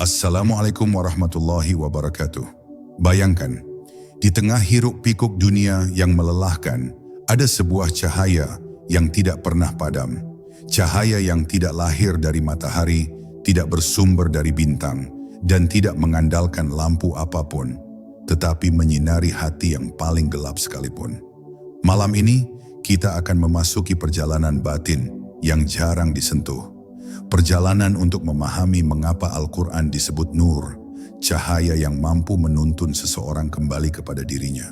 Assalamualaikum warahmatullahi wabarakatuh. Bayangkan, di tengah hiruk pikuk dunia yang melelahkan, ada sebuah cahaya yang tidak pernah padam. Cahaya yang tidak lahir dari matahari, tidak bersumber dari bintang, dan tidak mengandalkan lampu apapun, tetapi menyinari hati yang paling gelap sekalipun. Malam ini, kita akan memasuki perjalanan batin yang jarang disentuh. Perjalanan untuk memahami mengapa Al-Quran disebut nur, cahaya yang mampu menuntun seseorang kembali kepada dirinya,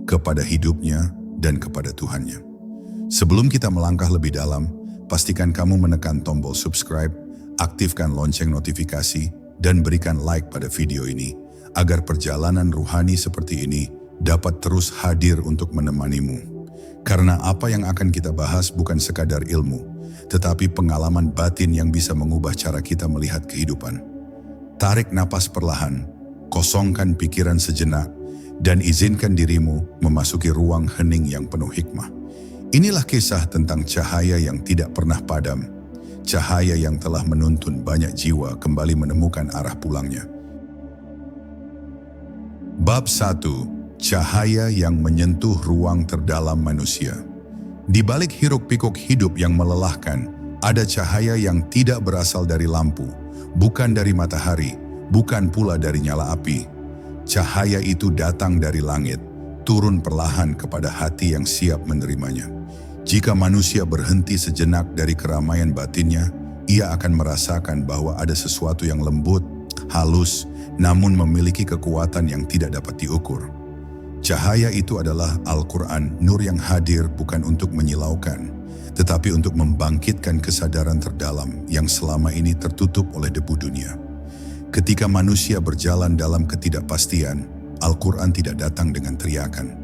kepada hidupnya, dan kepada Tuhannya. Sebelum kita melangkah lebih dalam, pastikan kamu menekan tombol subscribe, aktifkan lonceng notifikasi, dan berikan like pada video ini, agar perjalanan ruhani seperti ini dapat terus hadir untuk menemanimu. Karena apa yang akan kita bahas bukan sekadar ilmu, tetapi pengalaman batin yang bisa mengubah cara kita melihat kehidupan. Tarik napas perlahan, kosongkan pikiran sejenak, dan izinkan dirimu memasuki ruang hening yang penuh hikmah. Inilah kisah tentang cahaya yang tidak pernah padam, cahaya yang telah menuntun banyak jiwa kembali menemukan arah pulangnya. Bab 1. Cahaya yang menyentuh ruang terdalam manusia. Di balik hiruk-pikuk hidup yang melelahkan, ada cahaya yang tidak berasal dari lampu, bukan dari matahari, bukan pula dari nyala api. Cahaya itu datang dari langit, turun perlahan kepada hati yang siap menerimanya. Jika manusia berhenti sejenak dari keramaian batinnya, ia akan merasakan bahwa ada sesuatu yang lembut, halus, namun memiliki kekuatan yang tidak dapat diukur. Cahaya itu adalah Al-Quran, nur yang hadir bukan untuk menyilaukan, tetapi untuk membangkitkan kesadaran terdalam yang selama ini tertutup oleh debu dunia. Ketika manusia berjalan dalam ketidakpastian, Al-Quran tidak datang dengan teriakan,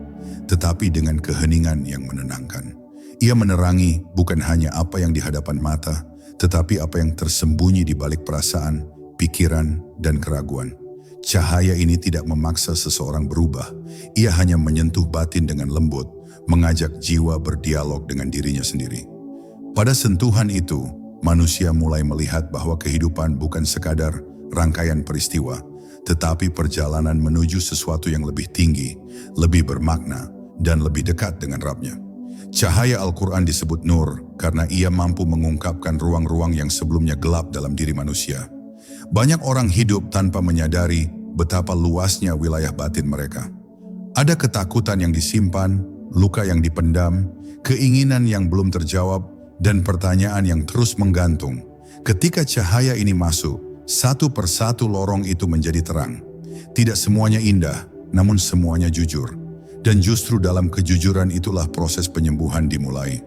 tetapi dengan keheningan yang menenangkan. Ia menerangi bukan hanya apa yang di hadapan mata, tetapi apa yang tersembunyi di balik perasaan, pikiran, dan keraguan. Cahaya ini tidak memaksa seseorang berubah, ia hanya menyentuh batin dengan lembut, mengajak jiwa berdialog dengan dirinya sendiri. Pada sentuhan itu, manusia mulai melihat bahwa kehidupan bukan sekadar rangkaian peristiwa, tetapi perjalanan menuju sesuatu yang lebih tinggi, lebih bermakna, dan lebih dekat dengan Rabb-Nya. Cahaya Al-Quran disebut nur karena ia mampu mengungkapkan ruang-ruang yang sebelumnya gelap dalam diri manusia. Banyak orang hidup tanpa menyadari betapa luasnya wilayah batin mereka. Ada ketakutan yang disimpan, luka yang dipendam, keinginan yang belum terjawab, dan pertanyaan yang terus menggantung. Ketika cahaya ini masuk, satu persatu lorong itu menjadi terang. Tidak semuanya indah, namun semuanya jujur. Dan justru dalam kejujuran itulah proses penyembuhan dimulai.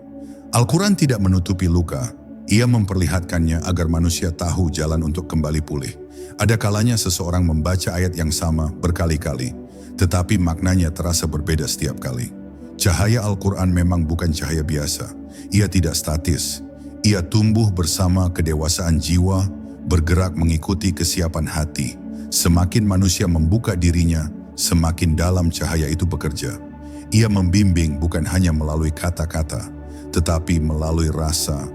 Al-Quran tidak menutupi luka. Ia memperlihatkannya agar manusia tahu jalan untuk kembali pulih. Ada kalanya seseorang membaca ayat yang sama berkali-kali, tetapi maknanya terasa berbeda setiap kali. Cahaya Al-Quran memang bukan cahaya biasa. Ia tidak statis. Ia tumbuh bersama kedewasaan jiwa, bergerak mengikuti kesiapan hati. Semakin manusia membuka dirinya, semakin dalam cahaya itu bekerja. Ia membimbing bukan hanya melalui kata-kata, tetapi melalui rasa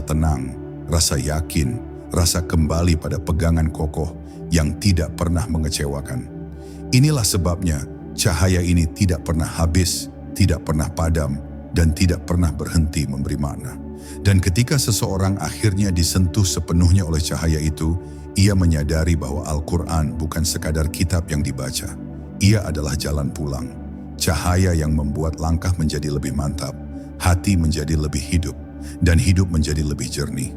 tenang, rasa yakin, rasa kembali pada pegangan kokoh yang tidak pernah mengecewakan. Inilah sebabnya cahaya ini tidak pernah habis, tidak pernah padam, dan tidak pernah berhenti memberi makna. Dan ketika seseorang akhirnya disentuh sepenuhnya oleh cahaya itu, ia menyadari bahwa Al-Quran bukan sekadar kitab yang dibaca. Ia adalah jalan pulang, cahaya yang membuat langkah menjadi lebih mantap, hati menjadi lebih hidup, dan hidup menjadi lebih jernih.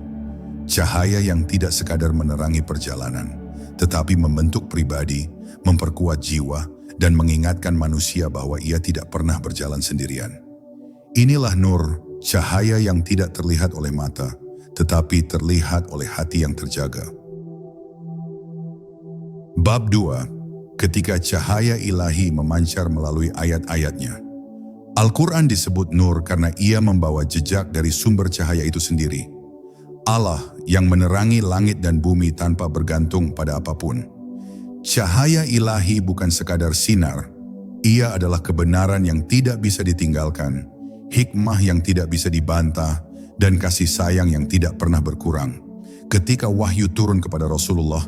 Cahaya yang tidak sekadar menerangi perjalanan, tetapi membentuk pribadi, memperkuat jiwa, dan mengingatkan manusia bahwa ia tidak pernah berjalan sendirian. Inilah nur, cahaya yang tidak terlihat oleh mata, tetapi terlihat oleh hati yang terjaga. Bab 2. Ketika cahaya ilahi memancar melalui ayat-ayatnya. Al-Quran disebut nur karena ia membawa jejak dari sumber cahaya itu sendiri. Allah yang menerangi langit dan bumi tanpa bergantung pada apapun. Cahaya ilahi bukan sekadar sinar, ia adalah kebenaran yang tidak bisa ditinggalkan, hikmah yang tidak bisa dibantah, dan kasih sayang yang tidak pernah berkurang. Ketika wahyu turun kepada Rasulullah,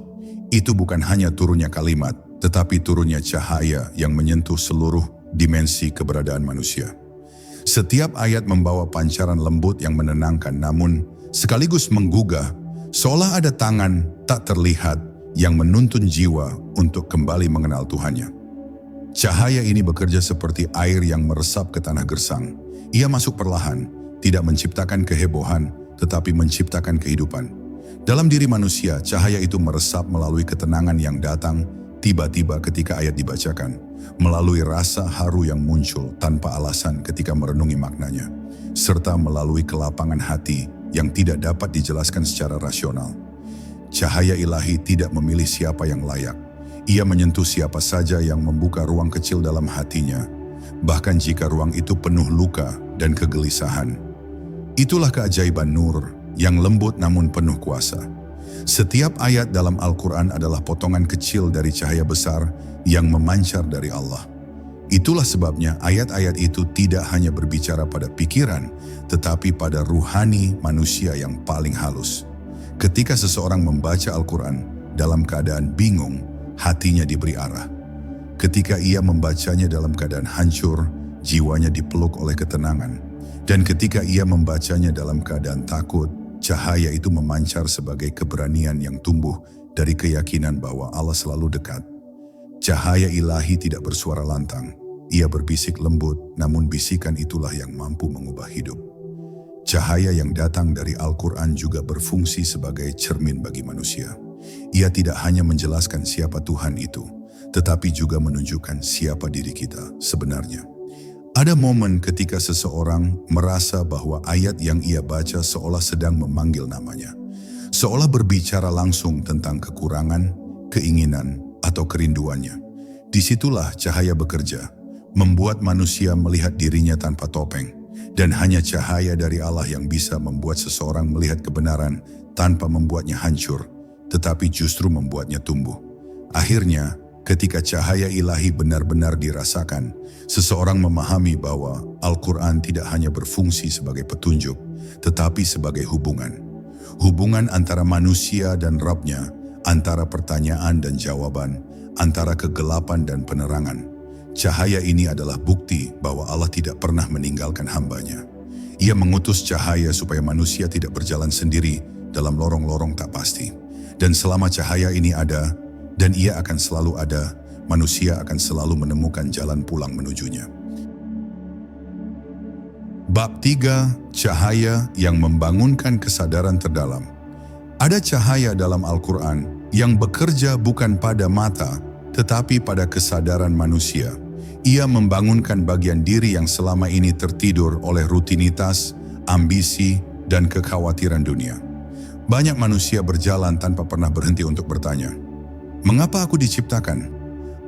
Itu bukan hanya turunnya kalimat, tetapi turunnya cahaya yang menyentuh seluruh dimensi keberadaan manusia. Setiap ayat membawa pancaran lembut yang menenangkan namun sekaligus menggugah, seolah ada tangan tak terlihat yang menuntun jiwa untuk kembali mengenal Tuhannya. Cahaya ini bekerja seperti air yang meresap ke tanah gersang. Ia masuk perlahan, tidak menciptakan kehebohan, tetapi menciptakan kehidupan. Dalam diri manusia, cahaya itu meresap melalui ketenangan yang datang tiba-tiba ketika ayat dibacakan, melalui rasa haru yang muncul tanpa alasan ketika merenungi maknanya, serta melalui kelapangan hati yang tidak dapat dijelaskan secara rasional. Cahaya ilahi tidak memilih siapa yang layak. Ia menyentuh siapa saja yang membuka ruang kecil dalam hatinya, bahkan jika ruang itu penuh luka dan kegelisahan. Itulah keajaiban nur yang lembut namun penuh kuasa. Setiap ayat dalam Al-Quran adalah potongan kecil dari cahaya besar yang memancar dari Allah. Itulah sebabnya ayat-ayat itu tidak hanya berbicara pada pikiran, tetapi pada ruhani manusia yang paling halus. Ketika seseorang membaca Al-Quran dalam keadaan bingung, hatinya diberi arah. Ketika ia membacanya dalam keadaan hancur, jiwanya dipeluk oleh ketenangan. Dan ketika ia membacanya dalam keadaan takut, cahaya itu memancar sebagai keberanian yang tumbuh dari keyakinan bahwa Allah selalu dekat. Cahaya ilahi tidak bersuara lantang. Ia berbisik lembut, namun bisikan itulah yang mampu mengubah hidup. Cahaya yang datang dari Al-Quran juga berfungsi sebagai cermin bagi manusia. Ia tidak hanya menjelaskan siapa Tuhan itu, tetapi juga menunjukkan siapa diri kita sebenarnya. Ada momen ketika seseorang merasa bahwa ayat yang ia baca seolah sedang memanggil namanya. Seolah berbicara langsung tentang kekurangan, keinginan, atau kerinduannya. Disitulah cahaya bekerja, membuat manusia melihat dirinya tanpa topeng. Dan hanya cahaya dari Allah yang bisa membuat seseorang melihat kebenaran tanpa membuatnya hancur, tetapi justru membuatnya tumbuh. Akhirnya, ketika cahaya ilahi benar-benar dirasakan, seseorang memahami bahwa Al-Quran tidak hanya berfungsi sebagai petunjuk, tetapi sebagai hubungan. Hubungan antara manusia dan Rabb-nya, antara pertanyaan dan jawaban, antara kegelapan dan penerangan. Cahaya ini adalah bukti bahwa Allah tidak pernah meninggalkan hamba-Nya. Ia mengutus cahaya supaya manusia tidak berjalan sendiri dalam lorong-lorong tak pasti. Dan selama cahaya ini ada, dan ia akan selalu ada, manusia akan selalu menemukan jalan pulang menujunya. Bab 3. Cahaya yang membangunkan kesadaran terdalam. Ada cahaya dalam Al-Quran yang bekerja bukan pada mata, tetapi pada kesadaran manusia. Ia membangunkan bagian diri yang selama ini tertidur oleh rutinitas, ambisi, dan kekhawatiran dunia. Banyak manusia berjalan tanpa pernah berhenti untuk bertanya, mengapa aku diciptakan?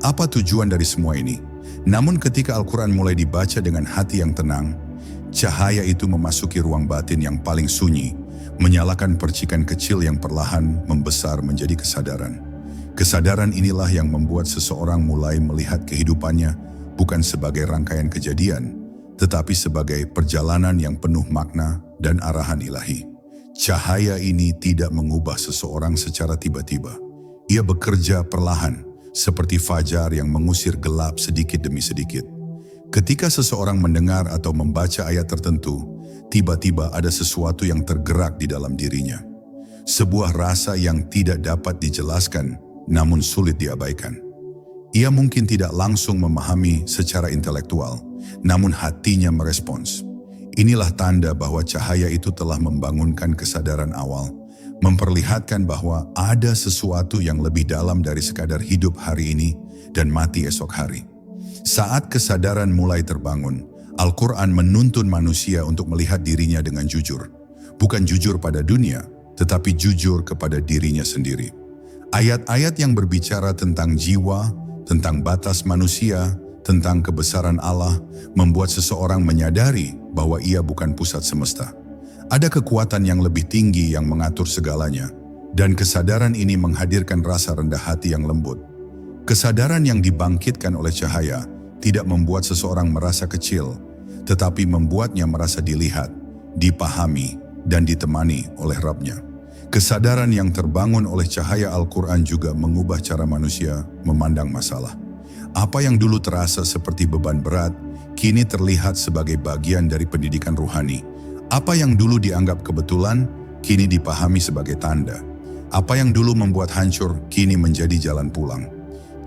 Apa tujuan dari semua ini? Namun ketika Al-Quran mulai dibaca dengan hati yang tenang, cahaya itu memasuki ruang batin yang paling sunyi, menyalakan percikan kecil yang perlahan membesar menjadi kesadaran. Kesadaran inilah yang membuat seseorang mulai melihat kehidupannya bukan sebagai rangkaian kejadian, tetapi sebagai perjalanan yang penuh makna dan arahan ilahi. Cahaya ini tidak mengubah seseorang secara tiba-tiba. Ia bekerja perlahan, seperti fajar yang mengusir gelap sedikit demi sedikit. Ketika seseorang mendengar atau membaca ayat tertentu, tiba-tiba ada sesuatu yang tergerak di dalam dirinya. Sebuah rasa yang tidak dapat dijelaskan, namun sulit diabaikan. Ia mungkin tidak langsung memahami secara intelektual, namun hatinya merespons. Inilah tanda bahwa cahaya itu telah membangunkan kesadaran awal, memperlihatkan bahwa ada sesuatu yang lebih dalam dari sekadar hidup hari ini dan mati esok hari. Saat kesadaran mulai terbangun, Al-Quran menuntun manusia untuk melihat dirinya dengan jujur. Bukan jujur pada dunia, tetapi jujur kepada dirinya sendiri. Ayat-ayat yang berbicara tentang jiwa, tentang batas manusia, tentang kebesaran Allah, membuat seseorang menyadari bahwa ia bukan pusat semesta. Ada kekuatan yang lebih tinggi yang mengatur segalanya, dan kesadaran ini menghadirkan rasa rendah hati yang lembut. Kesadaran yang dibangkitkan oleh cahaya tidak membuat seseorang merasa kecil, tetapi membuatnya merasa dilihat, dipahami, dan ditemani oleh Rabb-Nya. Kesadaran yang terbangun oleh cahaya Al-Quran juga mengubah cara manusia memandang masalah. Apa yang dulu terasa seperti beban berat, kini terlihat sebagai bagian dari pendidikan ruhani. Apa yang dulu dianggap kebetulan, kini dipahami sebagai tanda. Apa yang dulu membuat hancur, kini menjadi jalan pulang.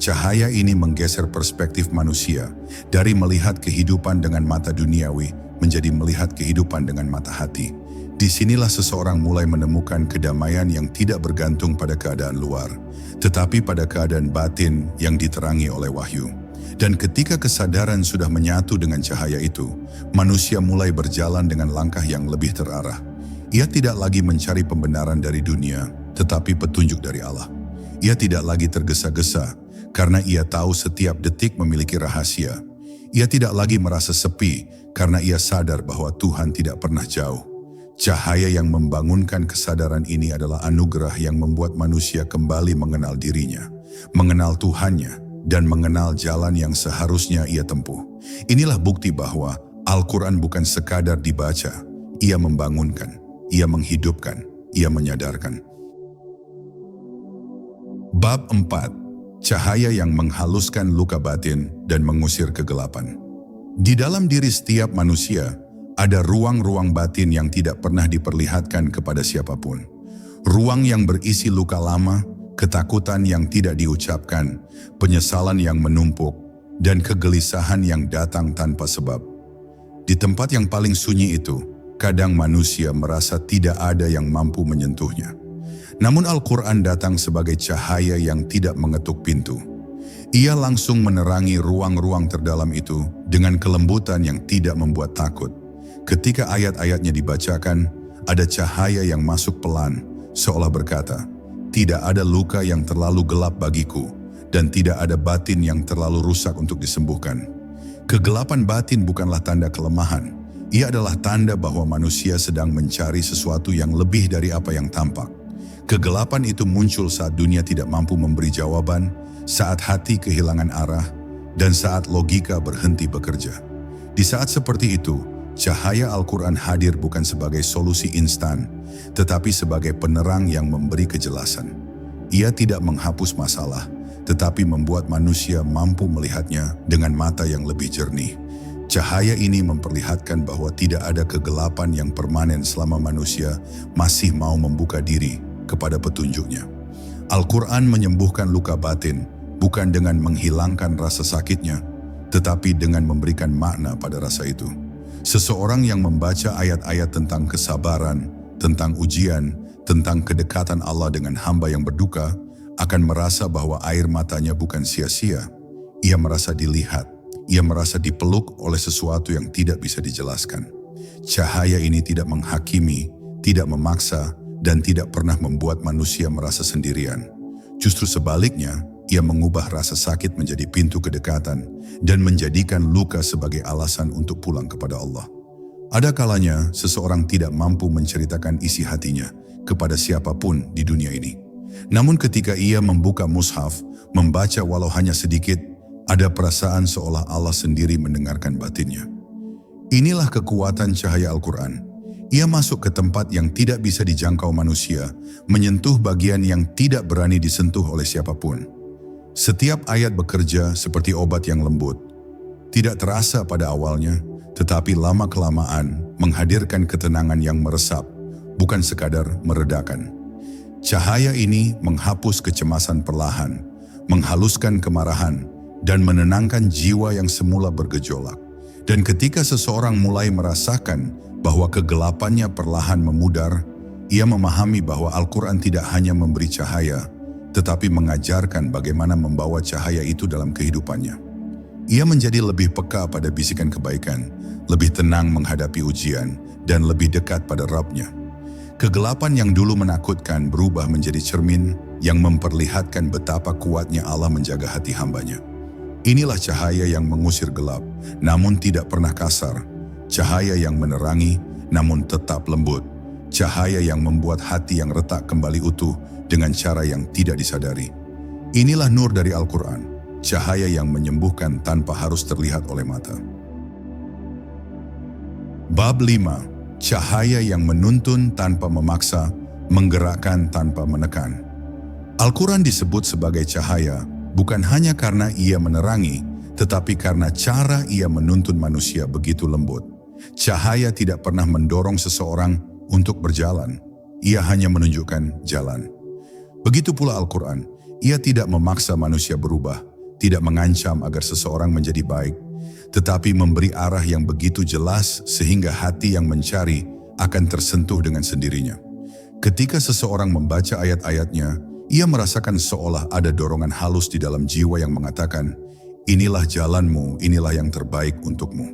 Cahaya ini menggeser perspektif manusia dari melihat kehidupan dengan mata duniawi menjadi melihat kehidupan dengan mata hati. Disinilah seseorang mulai menemukan kedamaian yang tidak bergantung pada keadaan luar, tetapi pada keadaan batin yang diterangi oleh wahyu. Dan ketika kesadaran sudah menyatu dengan cahaya itu, manusia mulai berjalan dengan langkah yang lebih terarah. Ia tidak lagi mencari pembenaran dari dunia, tetapi petunjuk dari Allah. Ia tidak lagi tergesa-gesa, karena ia tahu setiap detik memiliki rahasia. Ia tidak lagi merasa sepi, karena ia sadar bahwa Tuhan tidak pernah jauh. Cahaya yang membangunkan kesadaran ini adalah anugerah yang membuat manusia kembali mengenal dirinya, mengenal Tuhannya, dan mengenal jalan yang seharusnya ia tempuh. Inilah bukti bahwa Al-Quran bukan sekadar dibaca, ia membangunkan, ia menghidupkan, ia menyadarkan. Bab 4. Cahaya yang menghaluskan luka batin dan mengusir kegelapan. Di dalam diri setiap manusia, ada ruang-ruang batin yang tidak pernah diperlihatkan kepada siapapun. Ruang yang berisi luka lama, ketakutan yang tidak diucapkan, penyesalan yang menumpuk, dan kegelisahan yang datang tanpa sebab. Di tempat yang paling sunyi itu, kadang manusia merasa tidak ada yang mampu menyentuhnya. Namun Al-Quran datang sebagai cahaya yang tidak mengetuk pintu. Ia langsung menerangi ruang-ruang terdalam itu dengan kelembutan yang tidak membuat takut. Ketika ayat-ayatnya dibacakan, ada cahaya yang masuk pelan, seolah berkata, "Tidak ada luka yang terlalu gelap bagiku, dan tidak ada batin yang terlalu rusak untuk disembuhkan." Kegelapan batin bukanlah tanda kelemahan, ia adalah tanda bahwa manusia sedang mencari sesuatu yang lebih dari apa yang tampak. Kegelapan itu muncul saat dunia tidak mampu memberi jawaban, saat hati kehilangan arah, dan saat logika berhenti bekerja. Di saat seperti itu, cahaya Al-Quran hadir bukan sebagai solusi instan, tetapi sebagai penerang yang memberi kejelasan. Ia tidak menghapus masalah, tetapi membuat manusia mampu melihatnya dengan mata yang lebih jernih. Cahaya ini memperlihatkan bahwa tidak ada kegelapan yang permanen selama manusia masih mau membuka diri kepada petunjuknya. Al-Quran menyembuhkan luka batin, bukan dengan menghilangkan rasa sakitnya, tetapi dengan memberikan makna pada rasa itu. Seseorang yang membaca ayat-ayat tentang kesabaran, tentang ujian, tentang kedekatan Allah dengan hamba yang berduka, akan merasa bahwa air matanya bukan sia-sia. Ia merasa dilihat, ia merasa dipeluk oleh sesuatu yang tidak bisa dijelaskan. Cahaya ini tidak menghakimi, tidak memaksa, dan tidak pernah membuat manusia merasa sendirian. Justru sebaliknya, ia mengubah rasa sakit menjadi pintu kedekatan dan menjadikan luka sebagai alasan untuk pulang kepada Allah. Ada kalanya seseorang tidak mampu menceritakan isi hatinya kepada siapapun di dunia ini. Namun ketika ia membuka mushaf, membaca walau hanya sedikit, ada perasaan seolah Allah sendiri mendengarkan batinnya. Inilah kekuatan cahaya Al-Quran. Ia masuk ke tempat yang tidak bisa dijangkau manusia, menyentuh bagian yang tidak berani disentuh oleh siapapun. Setiap ayat bekerja seperti obat yang lembut. Tidak terasa pada awalnya, tetapi lama-kelamaan menghadirkan ketenangan yang meresap, bukan sekadar meredakan. Cahaya ini menghapus kecemasan perlahan, menghaluskan kemarahan, dan menenangkan jiwa yang semula bergejolak. Dan ketika seseorang mulai merasakan bahwa kegelapannya perlahan memudar, ia memahami bahwa Al-Quran tidak hanya memberi cahaya, tetapi mengajarkan bagaimana membawa cahaya itu dalam kehidupannya. Ia menjadi lebih peka pada bisikan kebaikan, lebih tenang menghadapi ujian, dan lebih dekat pada Rabb-Nya. Kegelapan yang dulu menakutkan berubah menjadi cermin yang memperlihatkan betapa kuatnya Allah menjaga hati hamba-Nya. Inilah cahaya yang mengusir gelap, namun tidak pernah kasar. Cahaya yang menerangi, namun tetap lembut. Cahaya yang membuat hati yang retak kembali utuh dengan cara yang tidak disadari. Inilah nur dari Al-Quran, cahaya yang menyembuhkan tanpa harus terlihat oleh mata. Bab 5. Cahaya yang menuntun tanpa memaksa, menggerakkan tanpa menekan. Al-Quran disebut sebagai cahaya bukan hanya karena ia menerangi, tetapi karena cara ia menuntun manusia begitu lembut. Cahaya tidak pernah mendorong seseorang untuk berjalan, ia hanya menunjukkan jalan. Begitu pula Al-Quran, ia tidak memaksa manusia berubah, tidak mengancam agar seseorang menjadi baik, tetapi memberi arah yang begitu jelas sehingga hati yang mencari akan tersentuh dengan sendirinya. Ketika seseorang membaca ayat-ayatnya, ia merasakan seolah ada dorongan halus di dalam jiwa yang mengatakan, inilah jalanmu, inilah yang terbaik untukmu.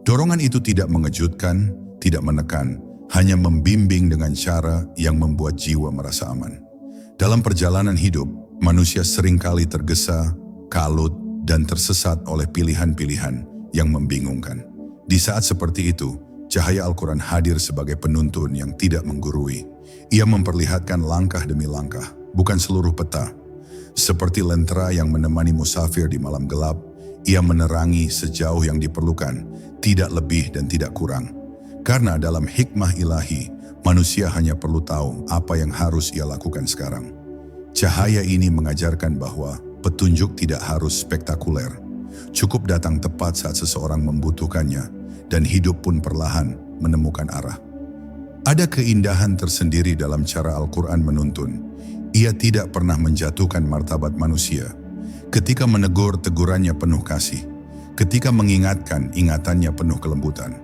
Dorongan itu tidak mengejutkan, tidak menekan, hanya membimbing dengan cara yang membuat jiwa merasa aman. Dalam perjalanan hidup, manusia seringkali tergesa, kalut, dan tersesat oleh pilihan-pilihan yang membingungkan. Di saat seperti itu, cahaya Al-Quran hadir sebagai penuntun yang tidak menggurui. Ia memperlihatkan langkah demi langkah, bukan seluruh peta. Seperti lentera yang menemani musafir di malam gelap, ia menerangi sejauh yang diperlukan, tidak lebih dan tidak kurang. Karena dalam hikmah ilahi, manusia hanya perlu tahu apa yang harus ia lakukan sekarang. Cahaya ini mengajarkan bahwa petunjuk tidak harus spektakuler. Cukup datang tepat saat seseorang membutuhkannya, dan hidup pun perlahan menemukan arah. Ada keindahan tersendiri dalam cara Al-Quran menuntun. Ia tidak pernah menjatuhkan martabat manusia. Ketika menegur, tegurannya penuh kasih. Ketika mengingatkan, ingatannya penuh kelembutan.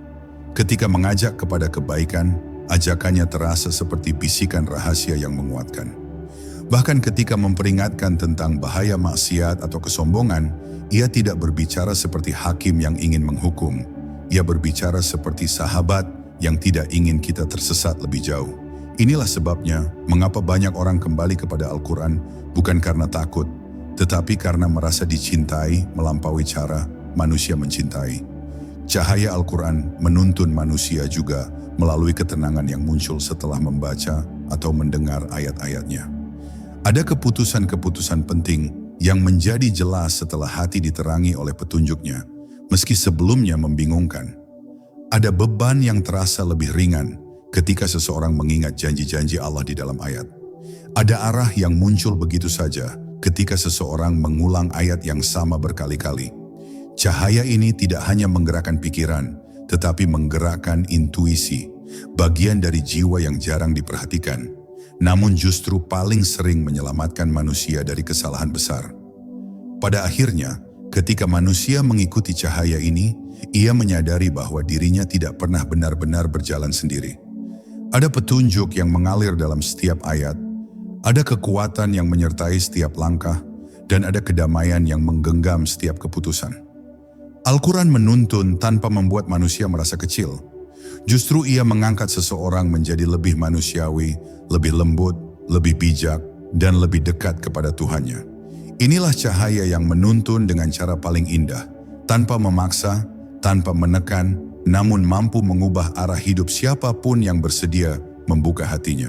Ketika mengajak kepada kebaikan, ajakannya terasa seperti bisikan rahasia yang menguatkan. Bahkan ketika memperingatkan tentang bahaya maksiat atau kesombongan, ia tidak berbicara seperti hakim yang ingin menghukum. Ia berbicara seperti sahabat yang tidak ingin kita tersesat lebih jauh. Inilah sebabnya mengapa banyak orang kembali kepada Al-Quran bukan karena takut, tetapi karena merasa dicintai melampaui cara manusia mencintai. Cahaya Al-Quran menuntun manusia juga melalui ketenangan yang muncul setelah membaca atau mendengar ayat-ayatnya. Ada keputusan-keputusan penting yang menjadi jelas setelah hati diterangi oleh petunjuknya, meski sebelumnya membingungkan. Ada beban yang terasa lebih ringan ketika seseorang mengingat janji-janji Allah di dalam ayat. Ada arah yang muncul begitu saja ketika seseorang mengulang ayat yang sama berkali-kali. Cahaya ini tidak hanya menggerakkan pikiran, tetapi menggerakkan intuisi, bagian dari jiwa yang jarang diperhatikan, namun justru paling sering menyelamatkan manusia dari kesalahan besar. Pada akhirnya, ketika manusia mengikuti cahaya ini, ia menyadari bahwa dirinya tidak pernah benar-benar berjalan sendiri. Ada petunjuk yang mengalir dalam setiap ayat, ada kekuatan yang menyertai setiap langkah, dan ada kedamaian yang menggenggam setiap keputusan. Al-Quran menuntun tanpa membuat manusia merasa kecil. Justru ia mengangkat seseorang menjadi lebih manusiawi, lebih lembut, lebih bijak, dan lebih dekat kepada Tuhannya. Inilah cahaya yang menuntun dengan cara paling indah, tanpa memaksa, tanpa menekan, namun mampu mengubah arah hidup siapapun yang bersedia membuka hatinya.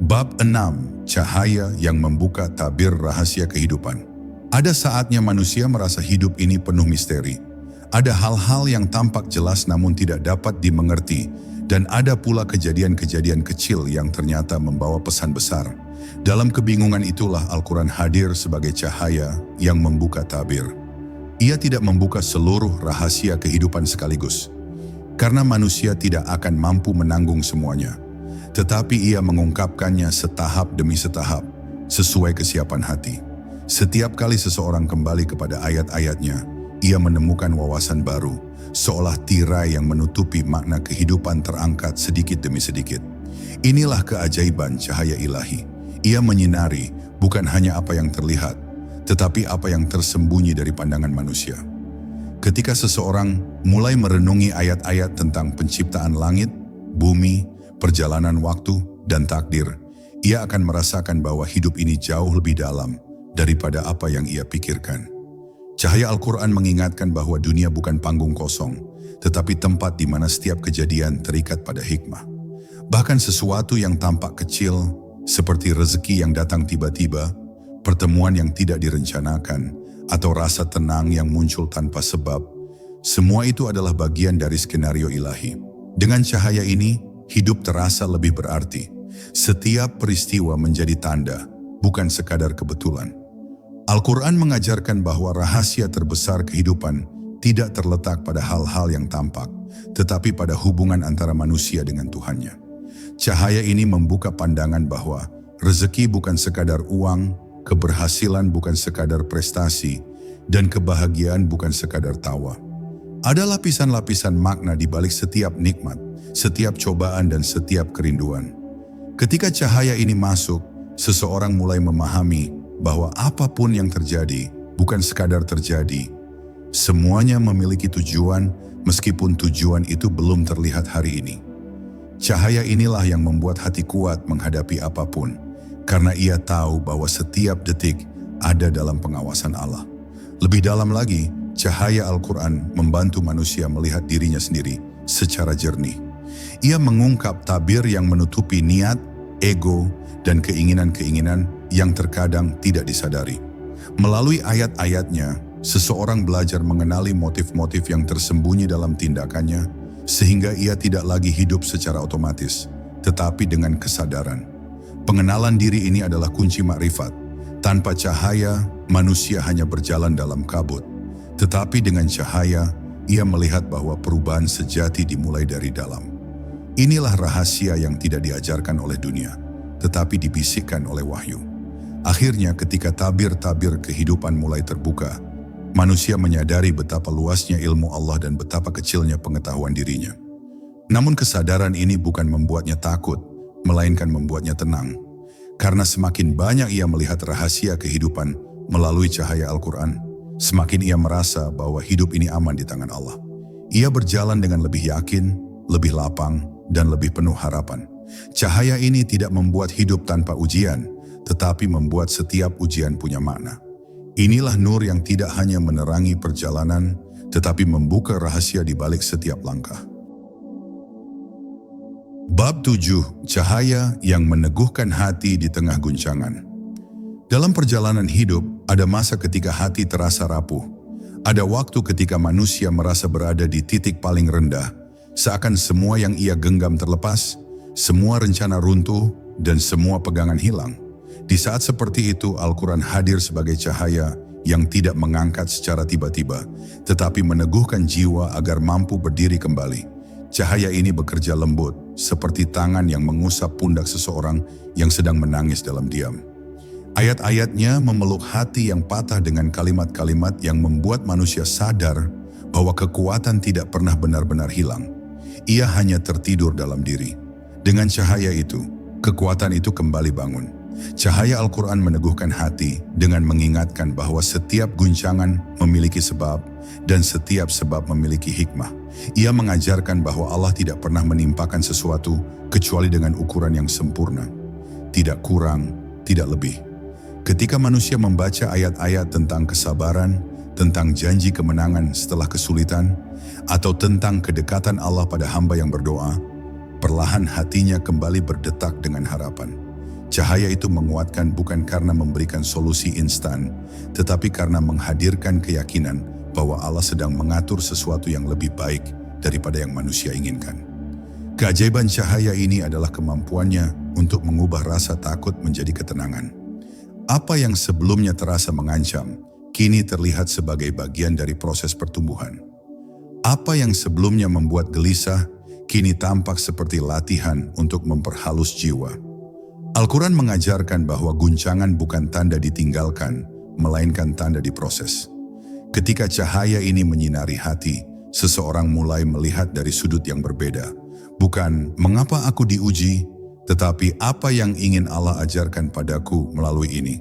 Bab 6. Cahaya yang membuka tabir rahasia kehidupan. Ada saatnya manusia merasa hidup ini penuh misteri. Ada hal-hal yang tampak jelas namun tidak dapat dimengerti, dan ada pula kejadian-kejadian kecil yang ternyata membawa pesan besar. Dalam kebingungan itulah Al-Quran hadir sebagai cahaya yang membuka tabir. Ia tidak membuka seluruh rahasia kehidupan sekaligus, karena manusia tidak akan mampu menanggung semuanya. Tetapi ia mengungkapkannya setahap demi setahap, sesuai kesiapan hati. Setiap kali seseorang kembali kepada ayat-ayatnya, ia menemukan wawasan baru, seolah tirai yang menutupi makna kehidupan terangkat sedikit demi sedikit. Inilah keajaiban cahaya ilahi. Ia menyinari bukan hanya apa yang terlihat, tetapi apa yang tersembunyi dari pandangan manusia. Ketika seseorang mulai merenungi ayat-ayat tentang penciptaan langit, bumi, perjalanan waktu, dan takdir, ia akan merasakan bahwa hidup ini jauh lebih dalam daripada apa yang ia pikirkan. Cahaya Al-Quran mengingatkan bahwa dunia bukan panggung kosong, tetapi tempat di mana setiap kejadian terikat pada hikmah. Bahkan sesuatu yang tampak kecil, seperti rezeki yang datang tiba-tiba, pertemuan yang tidak direncanakan, atau rasa tenang yang muncul tanpa sebab, semua itu adalah bagian dari skenario ilahi. Dengan cahaya ini, hidup terasa lebih berarti. Setiap peristiwa menjadi tanda, bukan sekadar kebetulan. Al-Quran mengajarkan bahwa rahasia terbesar kehidupan tidak terletak pada hal-hal yang tampak, tetapi pada hubungan antara manusia dengan Tuhannya. Cahaya ini membuka pandangan bahwa rezeki bukan sekadar uang, keberhasilan bukan sekadar prestasi, dan kebahagiaan bukan sekadar tawa. Ada lapisan-lapisan makna di balik setiap nikmat, setiap cobaan dan setiap kerinduan. Ketika cahaya ini masuk, seseorang mulai memahami bahwa apapun yang terjadi bukan sekadar terjadi. Semuanya memiliki tujuan, meskipun tujuan itu belum terlihat hari ini. Cahaya inilah yang membuat hati kuat menghadapi apapun, karena ia tahu bahwa setiap detik ada dalam pengawasan Allah. Lebih dalam lagi, cahaya Al-Quran membantu manusia melihat dirinya sendiri secara jernih. Ia mengungkap tabir yang menutupi niat, ego, dan keinginan-keinginan yang terkadang tidak disadari. Melalui ayat-ayatnya, seseorang belajar mengenali motif-motif yang tersembunyi dalam tindakannya, sehingga ia tidak lagi hidup secara otomatis, tetapi dengan kesadaran. Pengenalan diri ini adalah kunci makrifat. Tanpa cahaya, manusia hanya berjalan dalam kabut. Tetapi dengan cahaya, ia melihat bahwa perubahan sejati dimulai dari dalam. Inilah rahasia yang tidak diajarkan oleh dunia, tetapi dibisikkan oleh wahyu. Akhirnya ketika tabir-tabir kehidupan mulai terbuka, manusia menyadari betapa luasnya ilmu Allah dan betapa kecilnya pengetahuan dirinya. Namun kesadaran ini bukan membuatnya takut, melainkan membuatnya tenang. Karena semakin banyak ia melihat rahasia kehidupan melalui cahaya Al-Quran, semakin ia merasa bahwa hidup ini aman di tangan Allah. Ia berjalan dengan lebih yakin, lebih lapang, dan lebih penuh harapan. Cahaya ini tidak membuat hidup tanpa ujian, tetapi membuat setiap ujian punya makna. Inilah nur yang tidak hanya menerangi perjalanan, tetapi membuka rahasia di balik setiap langkah. Bab 7. Cahaya yang meneguhkan hati di tengah guncangan. Dalam perjalanan hidup, ada masa ketika hati terasa rapuh. Ada waktu ketika manusia merasa berada di titik paling rendah, seakan semua yang ia genggam terlepas, semua rencana runtuh, dan semua pegangan hilang. Di saat seperti itu, Al-Quran hadir sebagai cahaya yang tidak mengangkat secara tiba-tiba, tetapi meneguhkan jiwa agar mampu berdiri kembali. Cahaya ini bekerja lembut, seperti tangan yang mengusap pundak seseorang yang sedang menangis dalam diam. Ayat-ayatnya memeluk hati yang patah dengan kalimat-kalimat yang membuat manusia sadar bahwa kekuatan tidak pernah benar-benar hilang. Ia hanya tertidur dalam diri. Dengan cahaya itu, kekuatan itu kembali bangun. Cahaya Al-Quran meneguhkan hati dengan mengingatkan bahwa setiap guncangan memiliki sebab dan setiap sebab memiliki hikmah. Ia mengajarkan bahwa Allah tidak pernah menimpakan sesuatu kecuali dengan ukuran yang sempurna. Tidak kurang, tidak lebih. Ketika manusia membaca ayat-ayat tentang kesabaran, tentang janji kemenangan setelah kesulitan, atau tentang kedekatan Allah pada hamba yang berdoa, perlahan hatinya kembali berdetak dengan harapan. Cahaya itu menguatkan bukan karena memberikan solusi instan, tetapi karena menghadirkan keyakinan bahwa Allah sedang mengatur sesuatu yang lebih baik daripada yang manusia inginkan. Keajaiban cahaya ini adalah kemampuannya untuk mengubah rasa takut menjadi ketenangan. Apa yang sebelumnya terasa mengancam, kini terlihat sebagai bagian dari proses pertumbuhan. Apa yang sebelumnya membuat gelisah, kini tampak seperti latihan untuk memperhalus jiwa. Al-Quran mengajarkan bahwa guncangan bukan tanda ditinggalkan, melainkan tanda diproses. Ketika cahaya ini menyinari hati, seseorang mulai melihat dari sudut yang berbeda. Bukan mengapa aku diuji, tetapi apa yang ingin Allah ajarkan padaku melalui ini.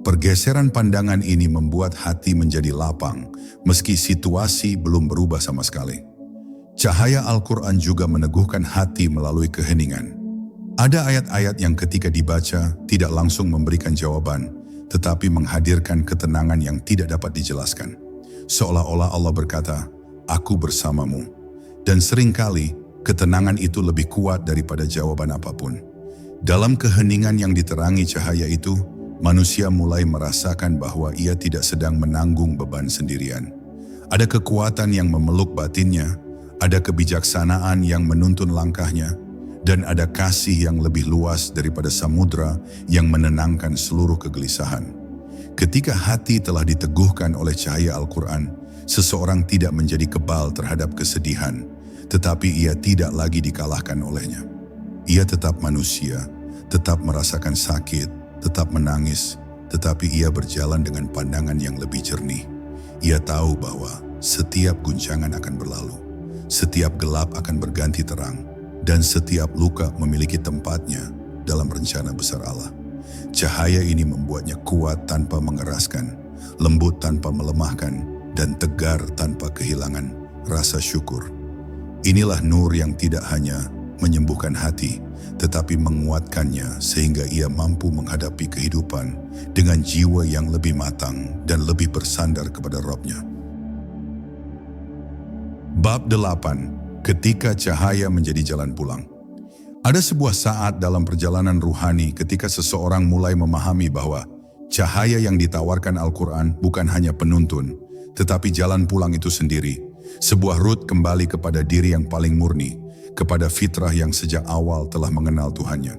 Pergeseran pandangan ini membuat hati menjadi lapang, meski situasi belum berubah sama sekali. Cahaya Al-Quran juga meneguhkan hati melalui keheningan. Ada ayat-ayat yang ketika dibaca tidak langsung memberikan jawaban, tetapi menghadirkan ketenangan yang tidak dapat dijelaskan. Seolah-olah Allah berkata, "Aku bersamamu." Dan seringkali, ketenangan itu lebih kuat daripada jawaban apapun. Dalam keheningan yang diterangi cahaya itu, manusia mulai merasakan bahwa ia tidak sedang menanggung beban sendirian. Ada kekuatan yang memeluk batinnya, ada kebijaksanaan yang menuntun langkahnya, dan ada kasih yang lebih luas daripada samudra yang menenangkan seluruh kegelisahan. Ketika hati telah diteguhkan oleh cahaya Al-Quran, seseorang tidak menjadi kebal terhadap kesedihan, tetapi ia tidak lagi dikalahkan olehnya. Ia tetap manusia, tetap merasakan sakit, tetap menangis, tetapi ia berjalan dengan pandangan yang lebih jernih. Ia tahu bahwa setiap guncangan akan berlalu, setiap gelap akan berganti terang, dan setiap luka memiliki tempatnya dalam rencana besar Allah. Cahaya ini membuatnya kuat tanpa mengeraskan, lembut tanpa melemahkan, dan tegar tanpa kehilangan rasa syukur. Inilah nur yang tidak hanya menyembuhkan hati, tetapi menguatkannya sehingga ia mampu menghadapi kehidupan dengan jiwa yang lebih matang dan lebih bersandar kepada Rabb-Nya. Bab 8. Ketika cahaya menjadi jalan pulang. Ada sebuah saat dalam perjalanan ruhani ketika seseorang mulai memahami bahwa cahaya yang ditawarkan Al-Quran bukan hanya penuntun, tetapi jalan pulang itu sendiri. Sebuah rute kembali kepada diri yang paling murni, kepada fitrah yang sejak awal telah mengenal Tuhannya.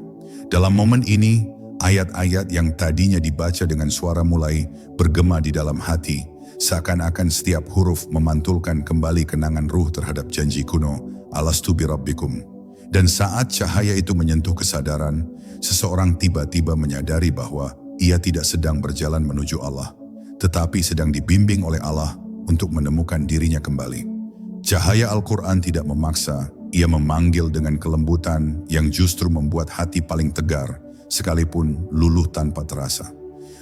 Dalam momen ini, ayat-ayat yang tadinya dibaca dengan suara mulai bergema di dalam hati, seakan-akan setiap huruf memantulkan kembali kenangan ruh terhadap janji kuno, Alastu birabbikum. Dan saat cahaya itu menyentuh kesadaran, seseorang tiba-tiba menyadari bahwa ia tidak sedang berjalan menuju Allah, tetapi sedang dibimbing oleh Allah untuk menemukan dirinya kembali. Cahaya Al-Quran tidak memaksa, ia memanggil dengan kelembutan yang justru membuat hati paling tegar, sekalipun luluh tanpa terasa.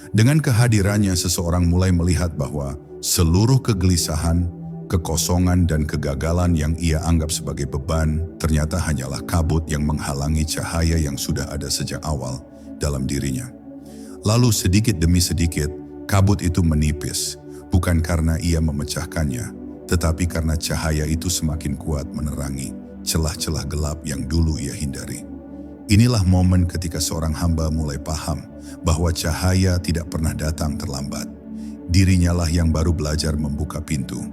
Dengan kehadirannya, seseorang mulai melihat bahwa seluruh kegelisahan, kekosongan, dan kegagalan yang ia anggap sebagai beban ternyata hanyalah kabut yang menghalangi cahaya yang sudah ada sejak awal dalam dirinya. Lalu sedikit demi sedikit, kabut itu menipis, bukan karena ia memecahkannya, tetapi karena cahaya itu semakin kuat menerangi celah-celah gelap yang dulu ia hindari. Inilah momen ketika seorang hamba mulai paham bahwa cahaya tidak pernah datang terlambat. Dirinya lah yang baru belajar membuka pintu.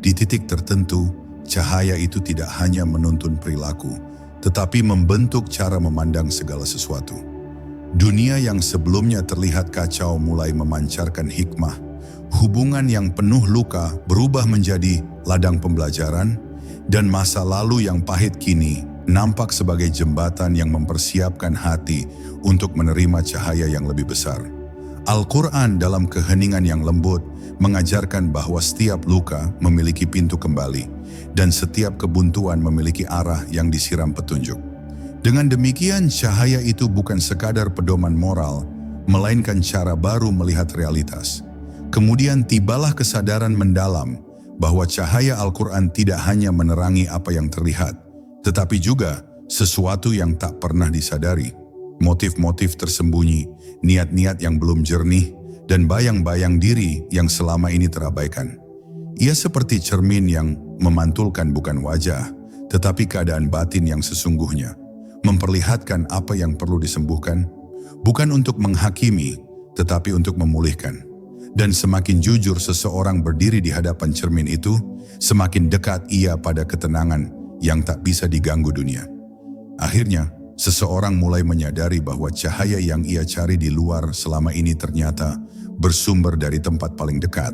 Di titik tertentu, cahaya itu tidak hanya menuntun perilaku, tetapi membentuk cara memandang segala sesuatu. Dunia yang sebelumnya terlihat kacau mulai memancarkan hikmah. Hubungan yang penuh luka berubah menjadi ladang pembelajaran, dan masa lalu yang pahit kini nampak sebagai jembatan yang mempersiapkan hati untuk menerima cahaya yang lebih besar. Al-Quran dalam keheningan yang lembut mengajarkan bahwa setiap luka memiliki pintu kembali, dan setiap kebuntuan memiliki arah yang disiram petunjuk. Dengan demikian, cahaya itu bukan sekadar pedoman moral, melainkan cara baru melihat realitas. Kemudian tibalah kesadaran mendalam bahwa cahaya Al-Quran tidak hanya menerangi apa yang terlihat, tetapi juga sesuatu yang tak pernah disadari. Motif-motif tersembunyi, niat-niat yang belum jernih, dan bayang-bayang diri yang selama ini terabaikan. Ia seperti cermin yang memantulkan bukan wajah, tetapi keadaan batin yang sesungguhnya, memperlihatkan apa yang perlu disembuhkan, bukan untuk menghakimi, tetapi untuk memulihkan. Dan semakin jujur seseorang berdiri di hadapan cermin itu, semakin dekat ia pada ketenangan yang tak bisa diganggu dunia. Akhirnya, seseorang mulai menyadari bahwa cahaya yang ia cari di luar selama ini ternyata bersumber dari tempat paling dekat,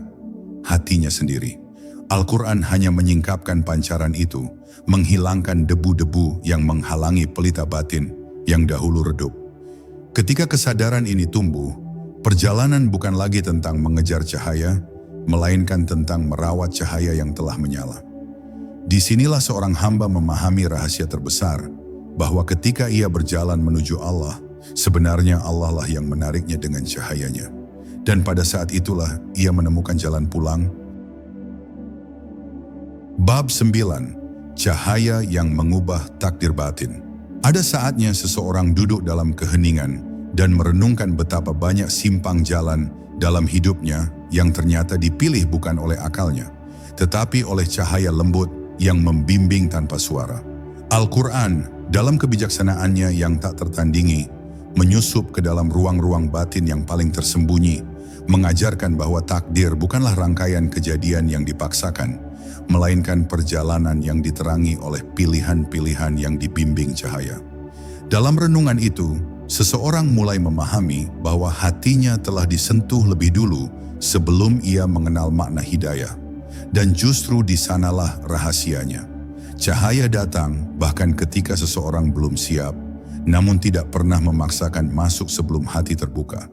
hatinya sendiri. Al-Quran hanya menyingkapkan pancaran itu, menghilangkan debu-debu yang menghalangi pelita batin yang dahulu redup. Ketika kesadaran ini tumbuh, perjalanan bukan lagi tentang mengejar cahaya, melainkan tentang merawat cahaya yang telah menyala. Disinilah seorang hamba memahami rahasia terbesar, bahwa ketika ia berjalan menuju Allah, sebenarnya Allah lah yang menariknya dengan cahayanya. Dan pada saat itulah ia menemukan jalan pulang. Bab 9. Cahaya yang mengubah takdir batin. Ada saatnya seseorang duduk dalam keheningan dan merenungkan betapa banyak simpang jalan dalam hidupnya yang ternyata dipilih bukan oleh akalnya, tetapi oleh cahaya lembut yang membimbing tanpa suara. Al-Quran dalam kebijaksanaannya yang tak tertandingi, menyusup ke dalam ruang-ruang batin yang paling tersembunyi, mengajarkan bahwa takdir bukanlah rangkaian kejadian yang dipaksakan, melainkan perjalanan yang diterangi oleh pilihan-pilihan yang dibimbing cahaya. Dalam renungan itu, seseorang mulai memahami bahwa hatinya telah disentuh lebih dulu sebelum ia mengenal makna hidayah. Dan justru di sanalah rahasianya. Cahaya datang bahkan ketika seseorang belum siap, namun tidak pernah memaksakan masuk sebelum hati terbuka.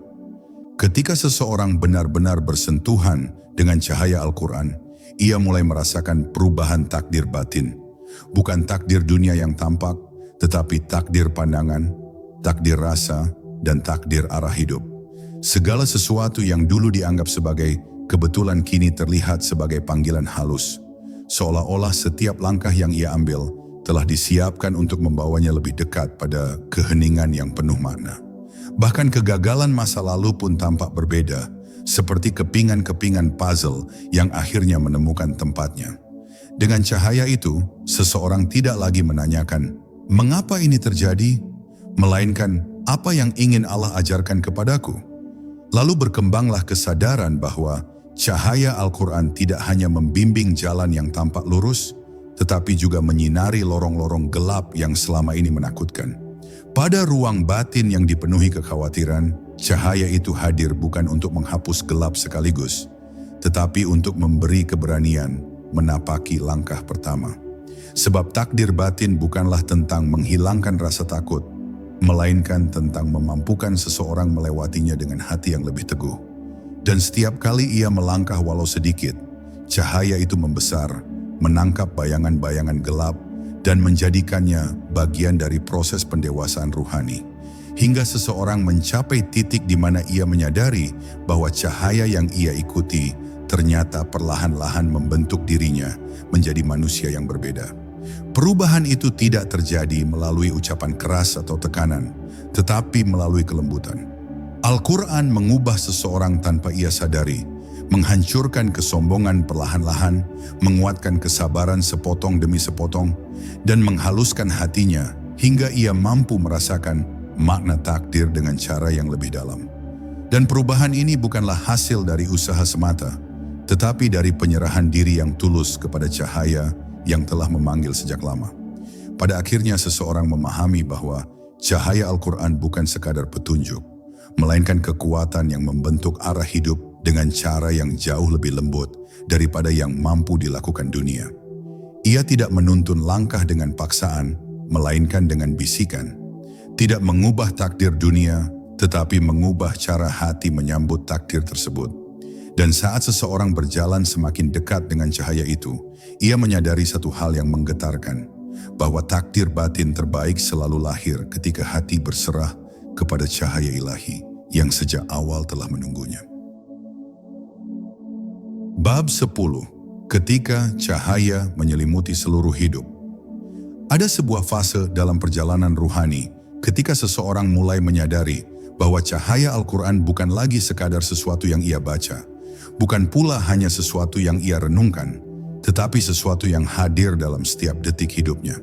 Ketika seseorang benar-benar bersentuhan dengan cahaya Al-Quran, ia mulai merasakan perubahan takdir batin. Bukan takdir dunia yang tampak, tetapi takdir pandangan, takdir rasa, dan takdir arah hidup. Segala sesuatu yang dulu dianggap sebagai kebetulan kini terlihat sebagai panggilan halus. Seolah-olah setiap langkah yang ia ambil telah disiapkan untuk membawanya lebih dekat pada keheningan yang penuh makna. Bahkan kegagalan masa lalu pun tampak berbeda, seperti kepingan-kepingan puzzle yang akhirnya menemukan tempatnya. Dengan cahaya itu, seseorang tidak lagi menanyakan, "Mengapa ini terjadi?" melainkan, "Apa yang ingin Allah ajarkan kepadaku?" Lalu berkembanglah kesadaran bahwa cahaya Al-Quran tidak hanya membimbing jalan yang tampak lurus, tetapi juga menyinari lorong-lorong gelap yang selama ini menakutkan. Pada ruang batin yang dipenuhi kekhawatiran, cahaya itu hadir bukan untuk menghapus gelap sekaligus, tetapi untuk memberi keberanian menapaki langkah pertama. Sebab takdir batin bukanlah tentang menghilangkan rasa takut, melainkan tentang memampukan seseorang melewatinya dengan hati yang lebih teguh. Dan setiap kali ia melangkah walau sedikit, cahaya itu membesar, menangkap bayangan-bayangan gelap, dan menjadikannya bagian dari proses pendewasaan ruhani. Hingga seseorang mencapai titik di mana ia menyadari bahwa cahaya yang ia ikuti ternyata perlahan-lahan membentuk dirinya menjadi manusia yang berbeda. Perubahan itu tidak terjadi melalui ucapan keras atau tekanan, tetapi melalui kelembutan. Al-Quran mengubah seseorang tanpa ia sadari, menghancurkan kesombongan perlahan-lahan, menguatkan kesabaran sepotong demi sepotong, dan menghaluskan hatinya hingga ia mampu merasakan makna takdir dengan cara yang lebih dalam. Dan perubahan ini bukanlah hasil dari usaha semata, tetapi dari penyerahan diri yang tulus kepada cahaya yang telah memanggil sejak lama. Pada akhirnya seseorang memahami bahwa cahaya Al-Quran bukan sekadar petunjuk, melainkan kekuatan yang membentuk arah hidup dengan cara yang jauh lebih lembut daripada yang mampu dilakukan dunia. Ia tidak menuntun langkah dengan paksaan, melainkan dengan bisikan. Tidak mengubah takdir dunia, tetapi mengubah cara hati menyambut takdir tersebut. Dan saat seseorang berjalan semakin dekat dengan cahaya itu, ia menyadari satu hal yang menggetarkan, bahwa takdir batin terbaik selalu lahir ketika hati berserah kepada cahaya ilahi yang sejak awal telah menunggunya. Bab 10. Ketika cahaya menyelimuti seluruh hidup. Ada sebuah fase dalam perjalanan ruhani ketika seseorang mulai menyadari bahwa cahaya Al-Quran bukan lagi sekadar sesuatu yang ia baca, bukan pula hanya sesuatu yang ia renungkan, tetapi sesuatu yang hadir dalam setiap detik hidupnya.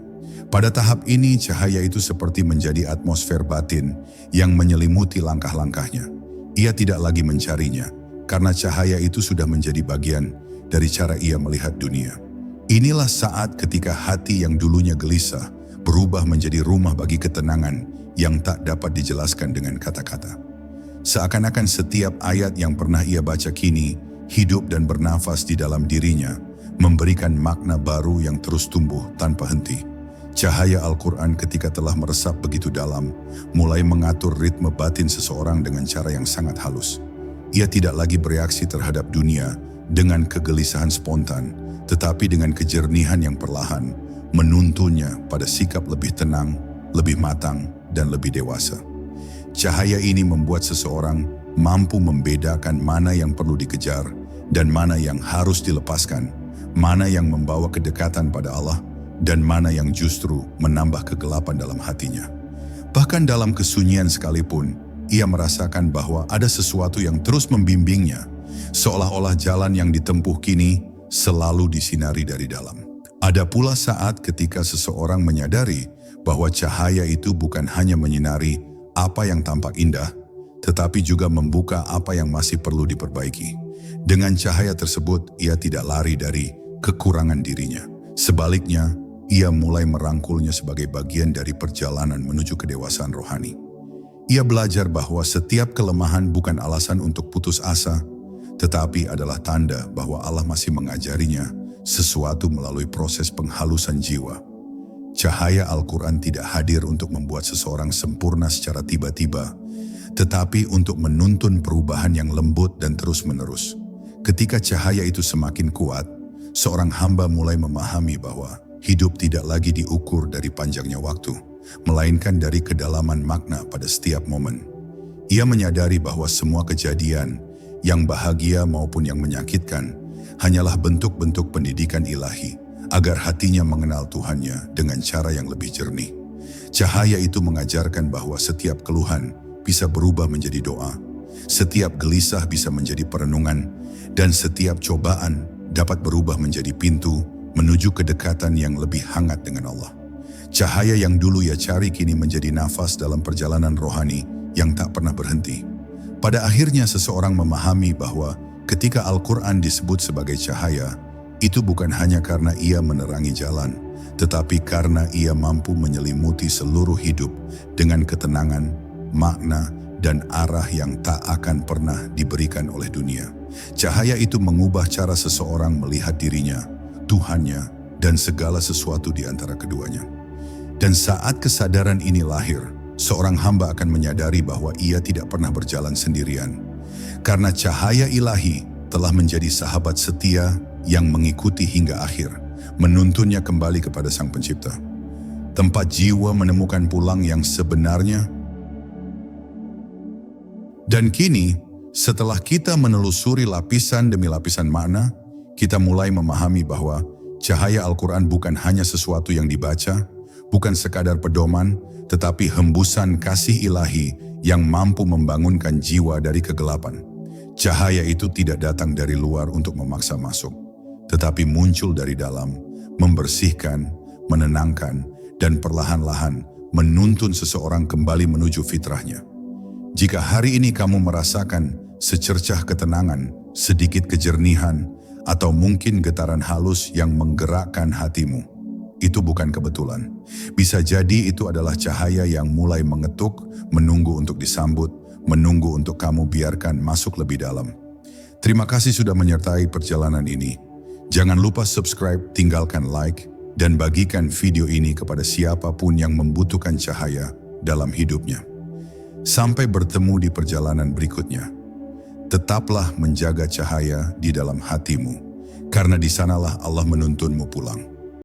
Pada tahap ini, cahaya itu seperti menjadi atmosfer batin yang menyelimuti langkah-langkahnya. Ia tidak lagi mencarinya, karena cahaya itu sudah menjadi bagian dari cara ia melihat dunia. Inilah saat ketika hati yang dulunya gelisah berubah menjadi rumah bagi ketenangan yang tak dapat dijelaskan dengan kata-kata. Seakan-akan setiap ayat yang pernah ia baca kini hidup dan bernafas di dalam dirinya, memberikan makna baru yang terus tumbuh tanpa henti. Cahaya Al-Quran ketika telah meresap begitu dalam, mulai mengatur ritme batin seseorang dengan cara yang sangat halus. Ia tidak lagi bereaksi terhadap dunia dengan kegelisahan spontan, tetapi dengan kejernihan yang perlahan, menuntunnya pada sikap lebih tenang, lebih matang, dan lebih dewasa. Cahaya ini membuat seseorang mampu membedakan mana yang perlu dikejar dan mana yang harus dilepaskan, mana yang membawa kedekatan pada Allah dan mana yang justru menambah kegelapan dalam hatinya. Bahkan dalam kesunyian sekalipun, ia merasakan bahwa ada sesuatu yang terus membimbingnya, seolah-olah jalan yang ditempuh kini selalu disinari dari dalam. Ada pula saat ketika seseorang menyadari bahwa cahaya itu bukan hanya menyinari apa yang tampak indah, tetapi juga membuka apa yang masih perlu diperbaiki. Dengan cahaya tersebut, ia tidak lari dari kekurangan dirinya. Sebaliknya, ia mulai merangkulnya sebagai bagian dari perjalanan menuju kedewasaan rohani. Ia belajar bahwa setiap kelemahan bukan alasan untuk putus asa, tetapi adalah tanda bahwa Allah masih mengajarinya sesuatu melalui proses penghalusan jiwa. Cahaya Al-Quran tidak hadir untuk membuat seseorang sempurna secara tiba-tiba, tetapi untuk menuntun perubahan yang lembut dan terus-menerus. Ketika cahaya itu semakin kuat, seorang hamba mulai memahami bahwa hidup tidak lagi diukur dari panjangnya waktu, melainkan dari kedalaman makna pada setiap momen. Ia menyadari bahwa semua kejadian, yang bahagia maupun yang menyakitkan, hanyalah bentuk-bentuk pendidikan ilahi, agar hatinya mengenal Tuhannya dengan cara yang lebih jernih. Cahaya itu mengajarkan bahwa setiap keluhan bisa berubah menjadi doa, setiap gelisah bisa menjadi perenungan, dan setiap cobaan dapat berubah menjadi pintu menuju kedekatan yang lebih hangat dengan Allah. Cahaya yang dulu ia cari kini menjadi nafas dalam perjalanan rohani yang tak pernah berhenti. Pada akhirnya seseorang memahami bahwa ketika Al-Quran disebut sebagai cahaya, itu bukan hanya karena ia menerangi jalan, tetapi karena ia mampu menyelimuti seluruh hidup dengan ketenangan, makna, dan arah yang tak akan pernah diberikan oleh dunia. Cahaya itu mengubah cara seseorang melihat dirinya, Tuhannya, dan segala sesuatu di antara keduanya. Dan saat kesadaran ini lahir, seorang hamba akan menyadari bahwa ia tidak pernah berjalan sendirian. Karena cahaya ilahi telah menjadi sahabat setia yang mengikuti hingga akhir, menuntunnya kembali kepada Sang Pencipta. Tempat jiwa menemukan pulang yang sebenarnya. Dan kini, setelah kita menelusuri lapisan demi lapisan makna, kita mulai memahami bahwa cahaya Al-Quran bukan hanya sesuatu yang dibaca, bukan sekadar pedoman, tetapi hembusan kasih ilahi yang mampu membangunkan jiwa dari kegelapan. Cahaya itu tidak datang dari luar untuk memaksa masuk, tetapi muncul dari dalam, membersihkan, menenangkan, dan perlahan-lahan menuntun seseorang kembali menuju fitrahnya. Jika hari ini kamu merasakan secercah ketenangan, sedikit kejernihan, atau mungkin getaran halus yang menggerakkan hatimu, itu bukan kebetulan. Bisa jadi itu adalah cahaya yang mulai mengetuk, menunggu untuk disambut, menunggu untuk kamu biarkan masuk lebih dalam. Terima kasih sudah menyertai perjalanan ini. Jangan lupa subscribe, tinggalkan like, dan bagikan video ini kepada siapapun yang membutuhkan cahaya dalam hidupnya. Sampai bertemu di perjalanan berikutnya. Tetaplah menjaga cahaya di dalam hatimu, karena di sanalah Allah menuntunmu pulang.